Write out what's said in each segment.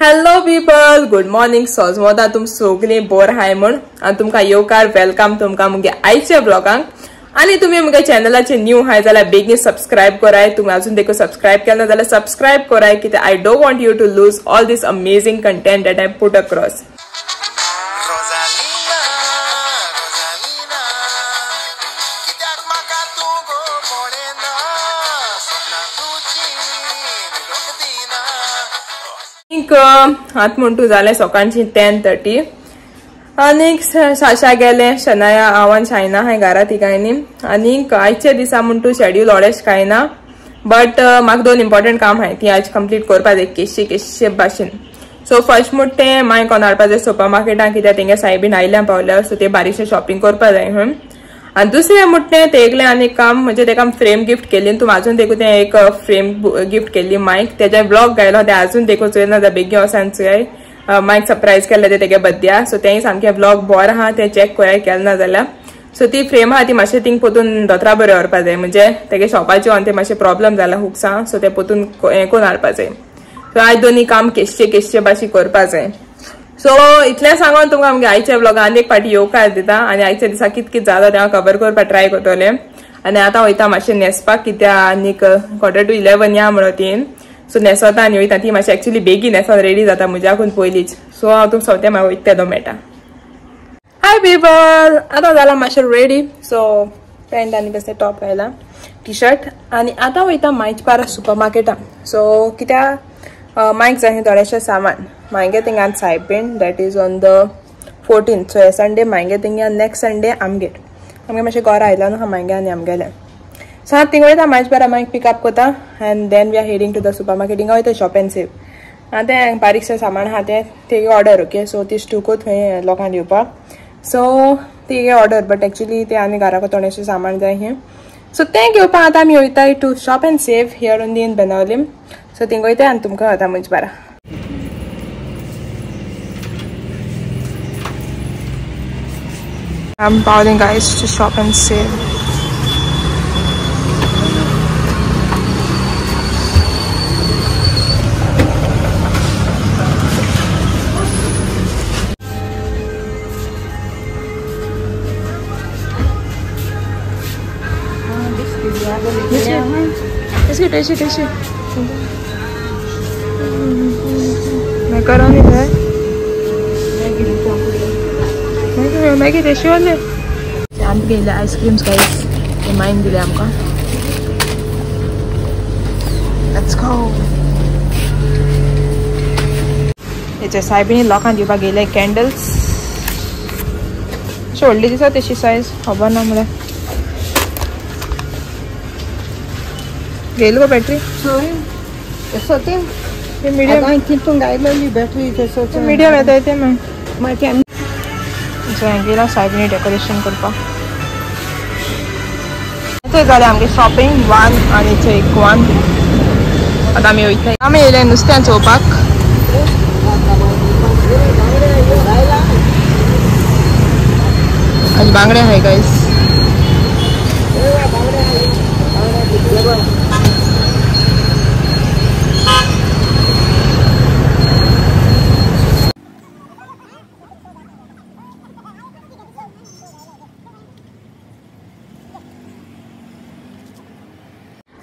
Hello people, good morning. सोजमोता तुम सगळीं बोर हाय म्हण आनी तुमकां येवकार वेलकम तुमकां मुगे आयच्या ब्लॉगांक. आनी तुमी मुगे चॅनलाचे न्यू हाय जाल्यार बेगीन सबस्क्राईब कराय. तुम्ही अजून देखो सबस्क्राईब केला जाल्यार सबस्क्राईब कराय, कित्याक I don't want you to lose all this amazing content that I put across. आत म्हणटू जाले सकाळची 10:30 आनीक साशा गेले, शनाया आव्हान शायना हाय घरा तिगायनी. आनीक आयचे दिसा म्हणटू शेड्यूल ओडेश काय ना, बट म्हाका 2 इम्पॉर्टंट काम हाय ती आज कंप्लीट करपा जाय केशे भाशेन. सो फर्स्ट म्हणटे माय कोण हाडपा जाय सुपर मार्केटान, कित्याक तेंगे सायबीन आयल्या पावल्या, सो ते बारीकशे शॉपिंग करपा जाय. आनी दुसरे म्हणटे तेगले आनी काम म्हणजे तेका फ्रेम गिफ्ट केली. तूं अजून देखून ते एक फ्रेम गिफ्ट केली मायक, तेजे ब्लॉग गायलो ते अजून देखून चोयना जाल्यार बेगीन वसान चोय. मायक सरप्राईज केले ते तेगे बड्ड्या, सो तेय सामके ब्लॉग बोर आहा ते चॅक कोयाय केले ना जाल्यार. सो ती फ्रेम आहा ती मातशें थिंग पोतून दोतरा बरें व्हरपा जाय, म्हणजे तेगे शॉपाचे ऑन ते मातशें प्रॉब्लम जाला हुक्सा, सो ते पोतून हें कोन्न हाडपा जाय. सो आज दोनी काम केशे भाशी करपा जाय. सो इतलें सांगून तुमकां आमगे आयच्या ब्लॉगान आनी एक फाटी येवकार दिता आनी आयच्या दिसा कित जाता तें हांव कवर करपाक ट्राय करतलें. आनी आतां वयता मातशें न्हेसपाक, कित्याक आनीक 11:45 या म्हणून तीन. सो न्हेसोता आनी वयता. ती मातशी एक्चुअली बेगीन न्हेसोन रेडी जाता म्हज्याकून पयलींच. सो हांव तुमकां सोंते म्हाका वयता तेदो मेळटा. हाय पीपल, आतां जाला मातशें रेडी. सो पॅन्ट आनी कसलें टॉप घायला, टी शर्ट. आनी आतां वयता मायचपारा सुपर मार्केटान. सो कित्याक मायक जाय थोडेशें सामान. मांगे थिंगान सायबीन that is on the 14th. So हे संडे मांगे थिंगा, नेक्स्ट संडे आमगेर. आमगे मातशें घरा आयला न्हू मांगे आनी आमगेले. सो हांव थिंग वयता मायचपारा मायक पिकअप कोता and then we are heading to the supermarket. हिंगा वयता शॉप एंड सेव. तें बारीकशें सामान आहा तेगे ऑर्डर. ओके, सो ती स्टुको थंय लोकांक दिवपाक. सो तेगे ऑर्डर, बट एक्चुअली ते आनी घरा थोडेशें सामान जाय हें. सो तें घेवपाक आतां आमी वयताय to shop and save here only in Benaulim. So thing वयताय आनी तुमकां वता मायचपारा. I'm bowling guys to shop and save. Tashi. Macaroni है. Maggie tashi वाले. आम गेले आईस्क्रीम्स गाइस. ते माइन दिले आमका. Let's go. याचे सायबीन लोकांक दिवपाक गेले कॅन्डल्स. व्हडली दिसता तेशी सायज खबर ना म्हळ्यार. गेलो बॅटरी मीडियम येता ते मागीर गेला सायबीनी डेकोरेशन करपाक. थंय जालें आमगे शॉपिंग 1 आनी एक 1. आतां आमी वयताय. आमी येयले नुस्त्यान चोवपाक. आज बांगडे आहाय गायस.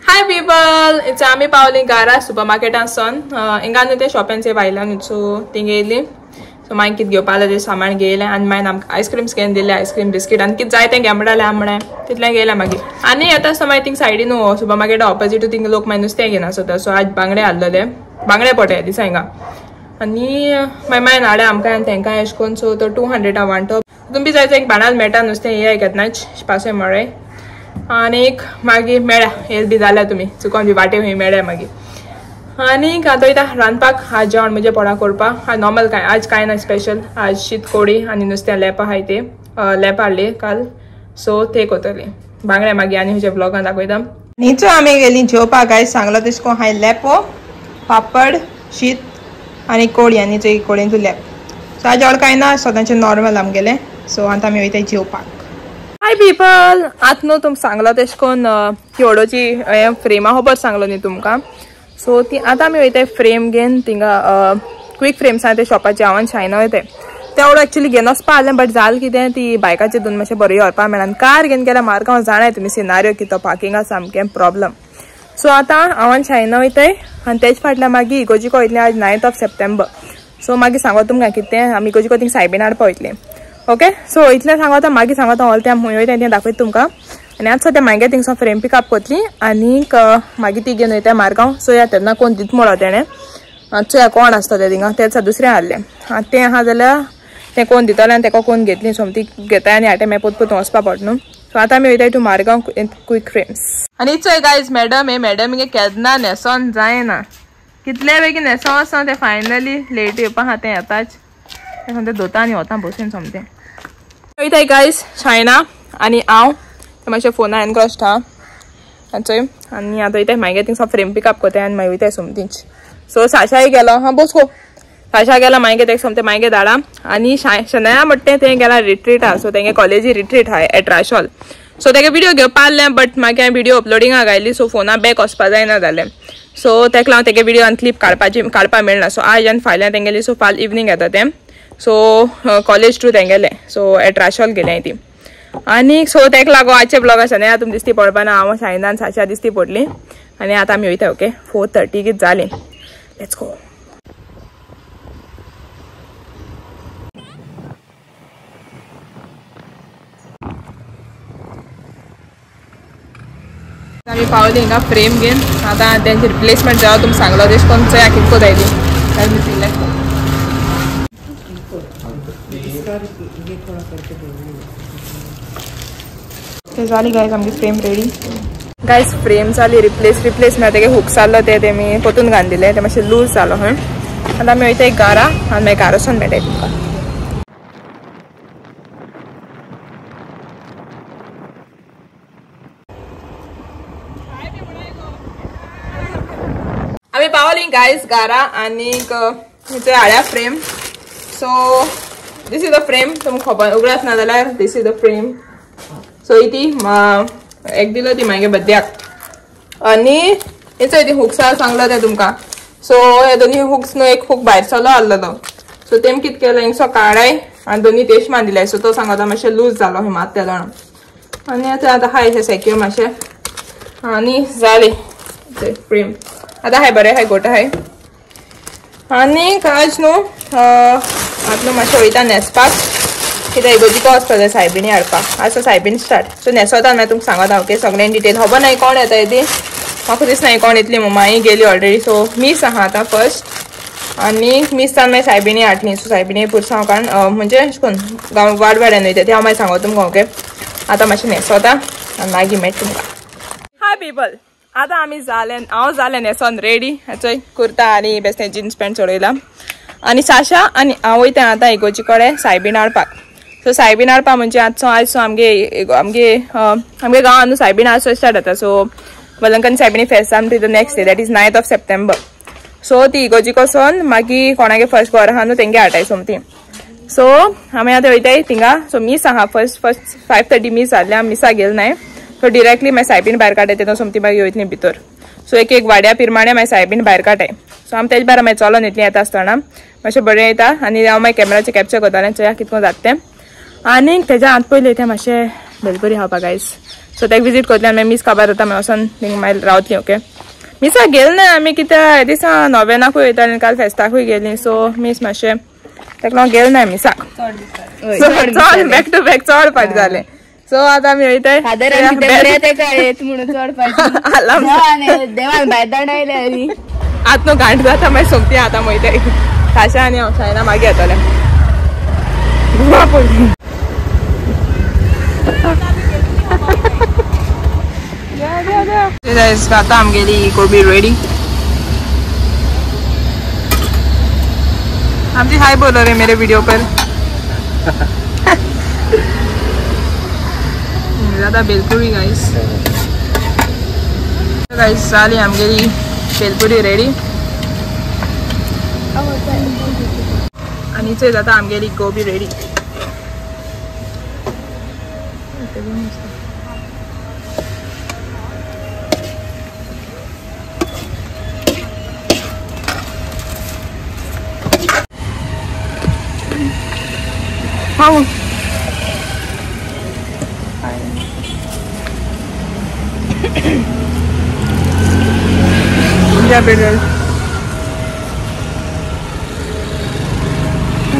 हाय पीपल, इट्स आमी पावली घरा सुपर मार्केटान सोन. हिंगा न्हू ते शॉप एंड सेव आयला न्हू, सो थिंग येयली. सो मागीर कितें घेवपा ते सामान घेयलें आनी मागीर आमकां आयस्क्रीम्स घेवन दिले. आयस्क्रीम बिस्कीट आनी कितें जाय तें घे म्हणलें आमणे तितलें गेलें मागीर. आनी येता आसतना मागीर थिंग सायडीन सुपर मार्केटा ऑपोजीट थिंग लोक मागीर नुस्तें घेना सोदता. सो आज बांगडे हाडलेले, बांगडे पोटे दिसा हिंगा. आनी मागीर हाडे आमकां आनी तेंकां एश कोन्न. सो तो 200 वांटो. तुमी जायचं एक बाणाल मेळटा नुस्तें हे घेतनाच पासय मळे. आनीक मागीर मेळ्या हे बी जाल्यार तुमी चुकोन बी वाटे खंय मेळ्या मागीर. आनीक आतां वयता रांदपाक. आज जेवण म्हणजे पोडा करपाक. आज नॉर्मल काय, आज कांय ना स्पेशल. आज शीत कोडी आनी नुस्तें लेप आहाय ते लेप हाडली काल, सो ते कोतली. बांगडे मागीर आनी खंयच्या ब्लॉगान दाखयता. न्हीचो आमी गेली जेवपाक. गायस सांगलो तेश कोन हाय लेपो, पापड, शीत आनी कोडी आनी चोय कोडयेंचो लेप. सो आज जेवण कांय ना, सदांचें नॉर्मल आमगेलें. सो आतां आमी वयताय जेवपाक. हाय पीपल, आतां न्हू तुमकां सांगलो तेश कोन ती फ्रेमा खबर सांगलो न्ही तुमकां. सो ती आतां आमी वयताय फ्रेम घेवन थिंगा क्विक फ्रेम्स आहा ते शॉपाचे हांवें शायना वयताय तेवढं एक्चुअली घेवन वचपा आसलें बट जालें कितें ती बायकाचे दोन मातशें बरें व्हरपा मेळना कार घेवन गेल्यार मार्गांव जाणाय तुमी सिनारियो कितो पार्किंगा सामकें प्रॉब्लम सो आतां हांवें शायना वयताय आनी तेज फाटल्यान मागीर इगोजिको वयतलें आज 9th of September सो मागीर सांगो तुमकां कितें आमी इगोजिको थिंग सायबीण हाडपा वयतलीं ओके सो इतलें सांगोता मागीर सांगोता ऑल टायम हूंय वयताय तें दाखयता तुमकां आनी आतां सद्या मागीर थिंगसो फ्रेम पिकअप करतली आनीक मागीर ती घेवन वयताय मार्गांव सो या तेन्ना कोण दिता म्हणो तेणें चोया कोण आसता तें थिंगा तेच दुसरें हाडलें आतां तें आहा जाल्यार तें कोण दितलें आनी तेका कोण घेतली सोमती घेताय आनी हाटे मागीर पोत वचपा पडटा न्हू सो आतां आमी वयताय टू मार्गांव क्विक फ्रेम्स आनी चोय गायज मॅडम हे केन्ना न्हेसोन जायना कितले बेगीन न्हेसो वचो तें फायनली लेट येवपा आहा तें येताच तें दोता आनी वता बसून सोमतें वयताय गायज शायना आनी हांव तें मातशें फोना एनक्रॉस्ट आहा चोय आनी आतां वयताय मागीर थिंगसो फ्रेम पिकअप कोताय आनी मागीर वयताय सोमतींच सो साशाय गेलो हा बसको साशा गेला मागीर तेका सोमतें मागीर धाडा आनी शनया म्हणटा तें गेला रिट्रीट आहा सो तेंगे कॉलेजी रिट्रीट आहा एट राशॉल सो तेका विडियो घेवपा आहलें बट मागीर हांवें विडियो अपलोडिंगा घायली सो फोना बॅक वचपा जायना जालें सो तेका लागून तेगे विडियो आनी क्लिप काडपा मेळना सो आज आनी फाल्यां तेंगेली सो फाल इवनिंग येता तें सो कॉलेज थ्रू तेंगेलें सो एट राशॉल गेलें ती आनी सो तेका लागून आजचे ब्लॉगार शनया तुमी दिसती पडपाना हांव शायना आनी साशा दिसती पडली आनी आतां आमी वयता ओके 4:30 कित जालें लेट्स गो आमी पावली हिंगा फ्रेम घेवन आतां तेंची रिप्लेसमेंट जावं तुमी सांगलो तेश कोन्न चोया कितें कोताय ती सिलेक्ट ते जाली गायज आमची फ्रेम रेडी गायज फ्रेम जाली रिप्लेस मेळटा तेगे हुक्स आहलो ते तेमी पोतून घालून दिले ते मातशें लूज जालो हय आतां आमी वयता एक घरा आनी मागीर घरा वचून मेळटाय तुमकां आमी पावली गायज घरा आनीक हाड्या frame so this is the frame तुमकां खबर उगडास ना जाल्यार this is the frame so ती एक दिलो ती मागीर बड्ड्याक आनी हेचो ती हुक्स सांगलो ते तुमकां सो हे दोनी हुक्स न्हू एक हुक भायर चलो आहलो सो तेम कितें केलो हिंगसो काडाय आनी दोनी तेश बांदिले सो तो सांगता मातशें लूज जालो हें मात ते जाण आनी आतां हाय अशें सेक्यूर मातशें आनी जालें फ्रेम आतां हाय बरें हाय गोट हाय आनी आज न्हू आतां मातशें वयता न्हेसपाक कित्याक इगोजिको वचपा जाय सायबिणी हाडपाक आज सायबीण स्टार्ट सो न्हेसोता मागीर तुमकां सांगता ओके सगळें डिटेल खबर ना कोण येता ती म्हाका दिसना कोण येतली माई गेली ऑलरेडी सो मीस आहा आतां फर्स्ट आनी मीस जावन मागीर सायबिणी हाडटली सो सायबिणी पुरसांव कारण म्हणजे अशें करून गांव वाडवाड्यान वयता ते हांव मागीर सांगो तुमकां ओके आतां मातशें न्हेसोता आनी मागीर मेळटा तुमकां हाय पीपल आतां आमी हांव जालें न्हेसोन रेडी चोय कुर्ता आनी बेश्टें जिन्स पॅन्ट चडयला आनी साशा आनी हांव वयता आतां इगोजी कडेन सायबीण हाडपाक सो सायबीण हाडपा म्हणजे आजचो आमगे गांवान न्हू सायबीण हाडचो स्टार्ट जाता सो वलंकनी सायबिणी फेस्त आमची the next day that is 9th of September सो ती इगोजिको वचोन मागीर कोणागे फर्स्ट बर आहा न्हू तेंगे हाडटाय सोमती सो आमी आतां वयताय थिंगा सो मीस आहा फर्स्ट 5:30 मीस जाल्ले आमी मिसा गेल नाय सो डिरेक्टली मागीर सायबीण भायर काडटाय तेन्ना सोमती मागीर वयतली भितर सो एक वाड्या पिरमाणे मागीर सायबीण भायर काडटाय सो आमी तेजे भायर मागीर चलोन येतली येता आसतना मातशें बरें येता आनी हांव मागीर कॅमेराचेर कॅप्चर करतालें चोया कितको जाता तें आनी तेज्या आत पयलीं तें मातशें भेलपुरी खावपा गायज सो तेका विजीट करतलें आनी मीस काबार जाता मागीर वचोन थिंगा मागीर रावतलीं ओके मिसा गेल ना आमी कित्याक हे दिसा नोवेनाकूय वयतालीं काल फेस्ताकूय गेलीं सो मीस मातशें तेका लागून गेल ना मिसाक चड बॅक टू बॅक चड फाट जालें सो आतां आमी वयताय आतां न्हू घांट जाता मागीर सोमती आतां वयताय साशा आनी हांव शायना मागीर येतलें आतां आमगेली गोबी रेडी आमची हाय बोलो रे मेरे वीडियो पर ज़्यादा बेलपुरी गाइस जाली आमगेली बेलपुरी रेडी आणि जाता आमगेली गोबी रेडी खाऊ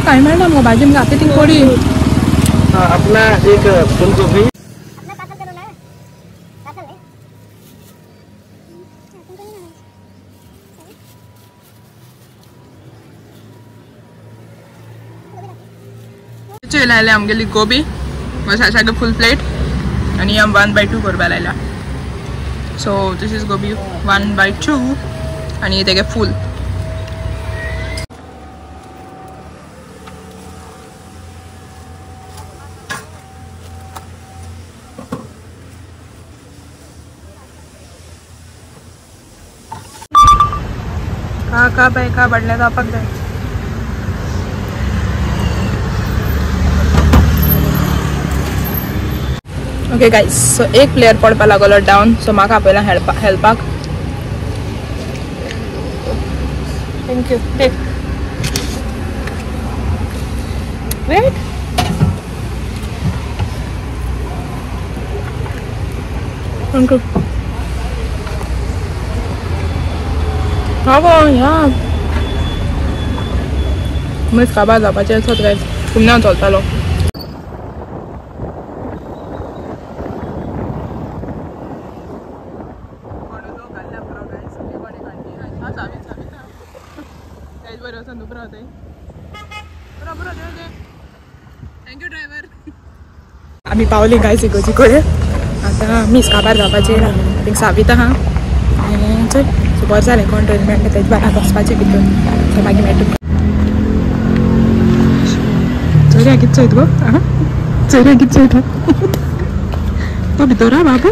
काय म्हणा मग भाजी जाते ती पोळी अपना एक फूलगोभी लायले आमगेली गोबी मसाला फुल प्लेट आणि आम 1/2 करपा लायला सो दिस इज गोबी 1/2 आणि तेगे फुल का बाय का बढ़ने का पक जाए ओके गाइस सो एक प्लेयर पडपा लागलो डाउन सो म्हाका पयला हेल्पाक thank you take wait thank you हाँ यार मैं खाबा जावपाचें आसत गाइस कुमन्यान चलतालो थँक्यू ड्रायव्हर आम्ही पावली गायस इगोजी कडेन आतां मिस काबार जावपाचें थिंग साविता आहा आनी चल सो बरें जालें कंट्रोल मेळटा तेजे बाराक वचपाचें भितर सो मागीर मेळटा चोऱ्या कितें चोयत गो चोऱ्या कितें चोयता तो भितर हा बाबू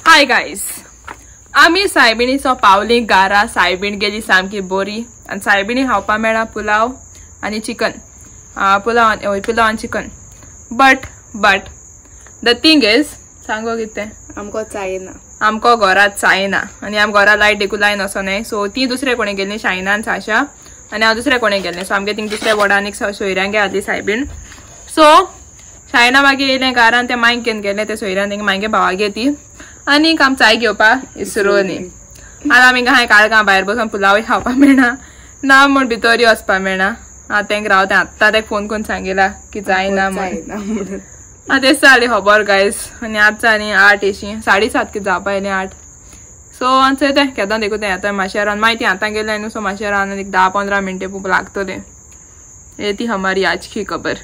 हाय गाइस आम्ही सायबिणीचो पावली गारा सायबीण गेली सामकी बोरी आणि सायबिणी खावपा मेळा पुलाव आणि चिकन पुलाव आणि chicken but the thing is सांगो कितें आमको चायना आमको घरात चायना आणि आम घरा लायट देखू लायन असो न्हय सो ती दुसरे कोणी गेल्ली शायनान साशा आणि हांव दुसरे कोणी गेल्लें सो आमगे थिंग दुसऱ्या बोर्डान एक सोयऱ्यांगे आसली सायबीण सो शायना मागीर येयलें घरान ते मांयक घेवन गेलें ते सोयऱ्यान तेंगे मांयगे भावागे ती आनी आम चाय घेवपाक इसरोनी आतां आमी हांवें काळगां भायर बसून पुलावय खावपाक मेळना ना म्हूण भितर वचपाक मेळना आतां तेंक रावता आत्तां तेका फोन करून सांगिला की जायना म्हणून तेच जाली खबर गायस आनी आतां आनी 8 एशी 7:30 कितें जावपा येयलें 8 सो चोयता केदां देखून तें आतां मातशें रावन मागीर ती आतां गेलें न्हू सो मातशें रावन एक 10-15 मिनटें खूब लागतलें ये ती हमारी आज की खबर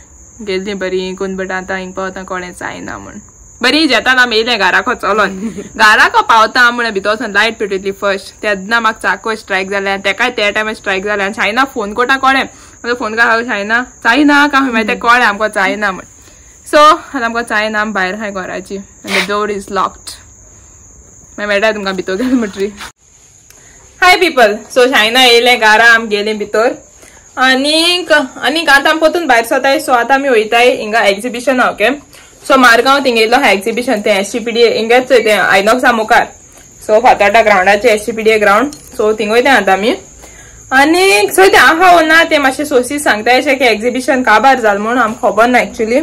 गेल्ली बरी कोण बट आतां हिंग पावता कोणें जायना म्हूण बरी जेताना आमी येयले घराको चलोन घराको पावता म्हण भितर वचून लायट पेटयतली फर्स्ट तेन्ना म्हाका चाको स्ट्रायक जाले आनी तेकाय त्या टायमार स्ट्रायक जाले आनी चायना फोन कोटा कळ्ळें फोन काय चायना चायना काय मागीर तें कळ्ळें आमकां चायना म्हण सो आतां आमकां चायना आमी भायर आहाय घराची आनी द डोर इज लॉक्ड मागीर मेळटा तुमकां भितर गेले म्हणटरी हाय पीपल सो चायना येयले घरा आमी गेले भितर आनीक आतां आमी परतून भायर सरताय सो आतां आमी वयताय हिंगा एक्झिबिशन ओके सो मारगांव थिंगा येयलो हा एक्झिबिशन ते SCPDA हिंगाच ते आयनॉक्सा मुखार सो फातोर्डा ग्राउंडाचे SCPDA ग्राउंड सो थिंग वयता आतां आमी आनी सो ते आहा वो ना ते मातशे सोर्सीस सांगताय अशें की एक्झिबिशन काबार जालें म्हणून आमकां खबर ना एक्चुअली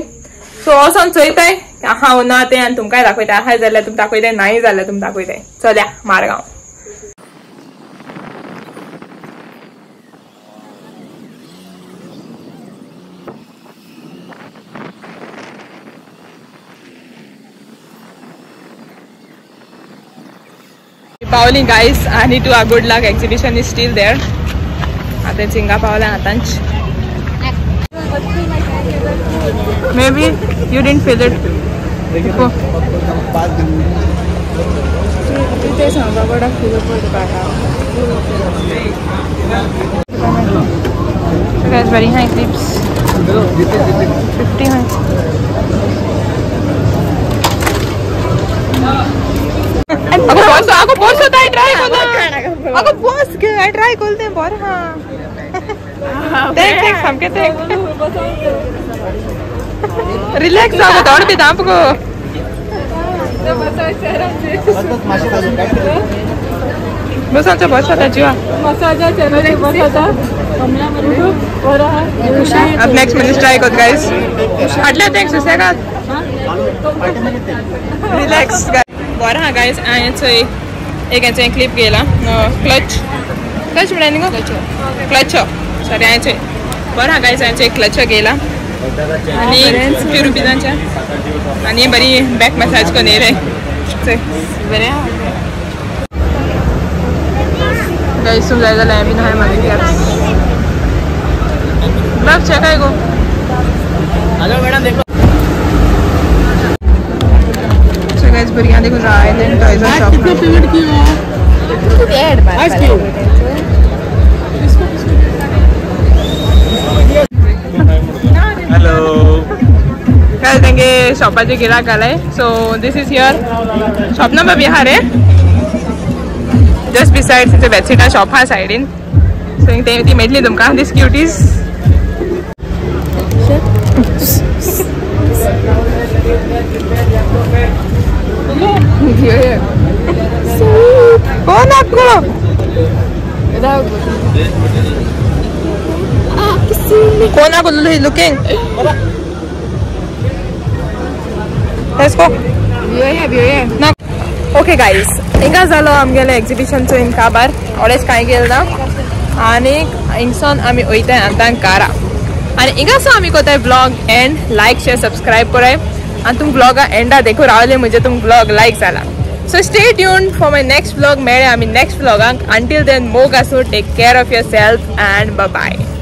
सो वचोन चोयताय आहा वो ना ते आनी तुमकांय दाखयताय आहाय जाल्यार तुमकां दाखयताय नाही जाल्यार तुमकां दाखयताय चल्या मारगांव पावली गाइस आणि to are good luck exhibition is still there आता चिंगा पावल्या आतांच may be you didn't feel it ते सांगा बडा feel guys very high clips 50 high aku bos try aku bos ke try kolte bor ha देख हमके देख रिलैक्स आओ दौड़ भी दांप को बस आमचा बस होता जीवा मसाजा चॅनल बस होता अब नेक्स्ट मिनिट ट्राय करत गाइस आटल्या ते सुसेगात रिलॅक्स बरं हा गाइस याचं एक याचा क्लिप गेला क्लच मिळाली ग क्लच सॉरी याचे बरं हा गाइस याचा एक क्लच गेला आणि 50 रुपयांच्या आणि बरी बॅक मसाज करून येले बरे गाइस तुम जायला लॅमिन आहे माझे ग्लव्स चेक आहे गो हेलो मैडम देखो गाइस बढ़िया देखो आइलैंड टॉयज शॉप कितना पेमेंट किया है ऐड आज क्यों हेलो कल देंगे शॉपाचे गिराक आलाय so this is here shop number Bihar है जस्ट बिसाइड तिथे बेडशीटा शॉप हा साइडीन सो ती मेळटली तुमकां दिस क्यूटीज कौन आपको कौन आपको लुकिंग लेट्स गो ना ओके गाइस हिंगा जालो आमगेले एक्झिबिशनचो हिंग काबार ऑडेच कांय गेल ना आनी हिंगसोन आमी वयताय आतां कारा आनी हिंगासो आमी कोताय blog and like share subscribe कराय आणि तुम ब्लॉगा एंडा देखो रावले म्हणजे तुम ब्लॉग लाईक झाला so stay tuned for my next blog मेळे आम्ही नेक्स्ट ब्लॉगांक अंटील देन मोग आसू take care of yourself and bye bye